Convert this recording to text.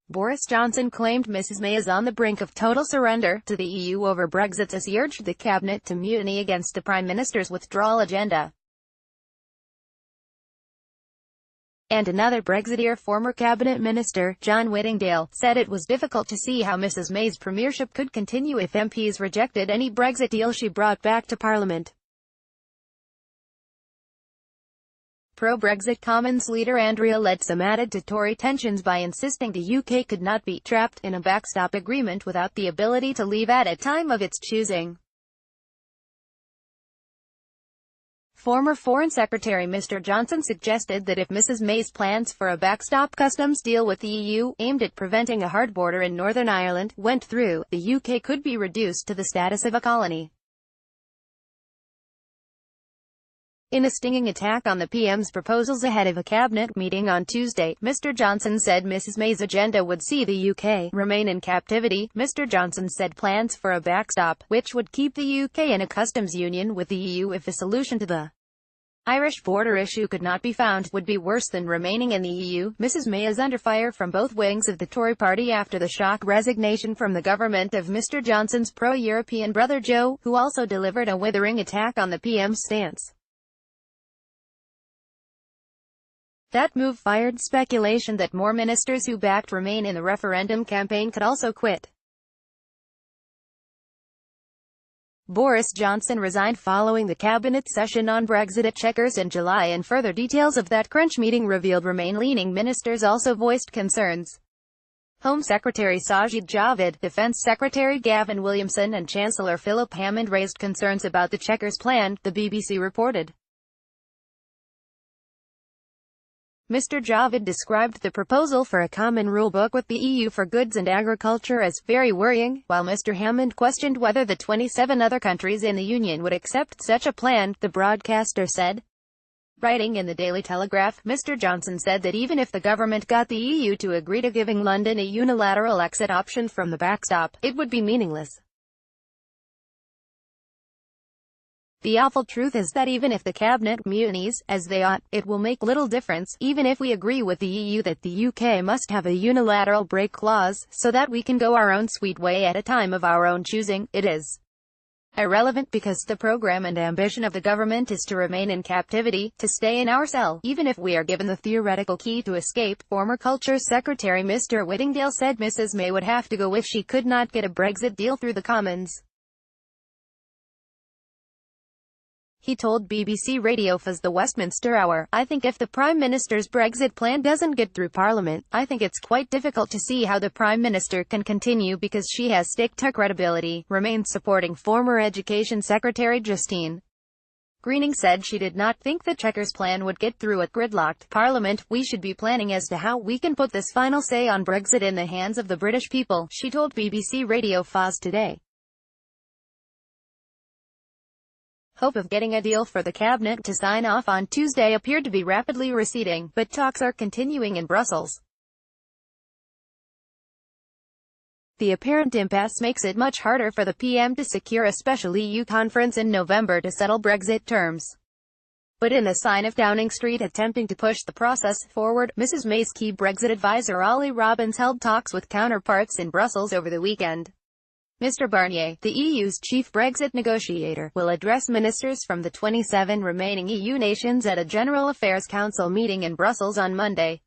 Boris Johnson claimed Mrs May is on the brink of total surrender to the EU over Brexit as he urged the cabinet to mutiny against the Prime Minister's withdrawal agenda. And another Brexiteer, former cabinet minister, John Whittingdale, said it was difficult to see how Mrs May's premiership could continue if MPs rejected any Brexit deal she brought back to Parliament. Pro-Brexit Commons leader Andrea Leadsom added to Tory tensions by insisting the UK could not be trapped in a backstop agreement without the ability to leave at a time of its choosing. Former Foreign Secretary Mr Johnson suggested that if Mrs May's plans for a backstop customs deal with the EU, aimed at preventing a hard border in Northern Ireland, went through, the UK could be reduced to the status of a colony. In a stinging attack on the PM's proposals ahead of a cabinet meeting on Tuesday, Mr Johnson said Mrs May's agenda would see the UK remain in captivity. Mr Johnson said plans for a backstop, which would keep the UK in a customs union with the EU if a solution to the Irish border issue could not be found, would be worse than remaining in the EU. Mrs May is under fire from both wings of the Tory party after the shock resignation from the government of Mr Johnson's pro-European brother Joe, who also delivered a withering attack on the PM's stance. That move fired speculation that more ministers who backed Remain in the referendum campaign could also quit. Boris Johnson resigned following the cabinet session on Brexit at Chequers in July, and further details of that crunch meeting revealed Remain-leaning ministers also voiced concerns. Home Secretary Sajid Javid, Defence Secretary Gavin Williamson and Chancellor Philip Hammond raised concerns about the Chequers plan, the BBC reported. Mr Javid described the proposal for a common rulebook with the EU for goods and agriculture as very worrying, while Mr Hammond questioned whether the 27 other countries in the Union would accept such a plan, the broadcaster said. Writing in the Daily Telegraph, Mr Johnson said that even if the government got the EU to agree to giving London a unilateral exit option from the backstop, it would be meaningless. The awful truth is that even if the cabinet mutinies, as they ought, it will make little difference, even if we agree with the EU that the UK must have a unilateral break clause, so that we can go our own sweet way at a time of our own choosing. It is irrelevant because the programme and ambition of the government is to remain in captivity, to stay in our cell, even if we are given the theoretical key to escape. Former Culture Secretary Mr Whittingdale said Mrs May would have to go if she could not get a Brexit deal through the Commons. He told BBC Radio 4's The Westminster Hour, "I think if the Prime Minister's Brexit plan doesn't get through Parliament, I think it's quite difficult to see how the Prime Minister can continue because she has staked her credibility." Remained supporting former Education Secretary Justine Greening said she did not think the Chequers plan would get through at gridlocked Parliament. "We should be planning as to how we can put this final say on Brexit in the hands of the British people," she told BBC Radio 4's Today. Hope of getting a deal for the cabinet to sign off on Tuesday appeared to be rapidly receding, but talks are continuing in Brussels. The apparent impasse makes it much harder for the PM to secure a special EU conference in November to settle Brexit terms. But in a sign of Downing Street attempting to push the process forward, Mrs May's key Brexit advisor Ollie Robbins held talks with counterparts in Brussels over the weekend. Mr Barnier, the EU's chief Brexit negotiator, will address ministers from the 27 remaining EU nations at a General Affairs Council meeting in Brussels on Monday.